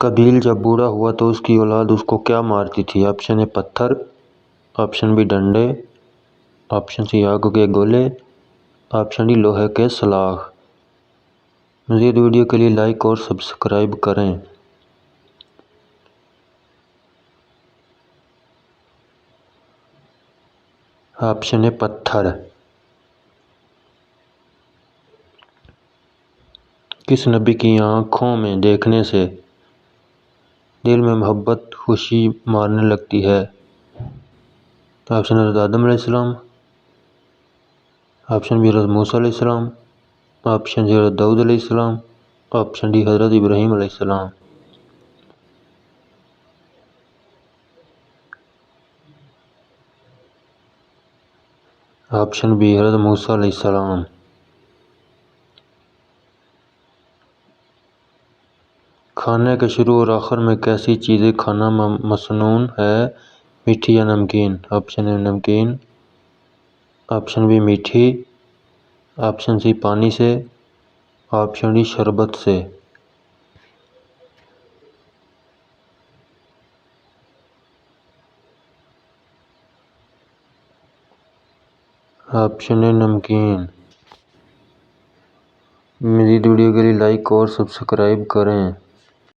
قابیل جب بوڑھا ہوا تو اس کی اولاد اس کو کیا مارتی تھی؟ آپشن اے پتھر، آپشن بی ڈنڈے، آپشن سی آگ کے گولے، آپشن ڈی لوہے کے سلاخ۔ مزید ویڈیو کے لیے لائک اور سبسکرائب کریں۔ آپشن اے پتھر۔ کس نبی کی آنکھوں میں دیکھنے سے دل میں محبت خوشی مارنے لگتی ہے؟ آپشن حضرت آدم علیہ السلام، آپشن بی حضرت موسیٰ علیہ السلام، آپشن سی حضرت داؤد علیہ السلام، آپشن ڈی حضرت ابراہیم علیہ السلام۔ آپشن بی حضرت موسیٰ علیہ السلام۔ کھانے کے شروع اور آخر میں کیسی چیزیں کھانا مسنون ہے؟ میٹھی یا نمکین؟ آپشن اے نمکین، آپشن بی میٹھی، آپشن سی پانی سے، آپشن ڈی شربت سے۔ آپشن اے نمکین۔ مزید ویڈیو کے لیے لائک اور سبسکرائب کریں۔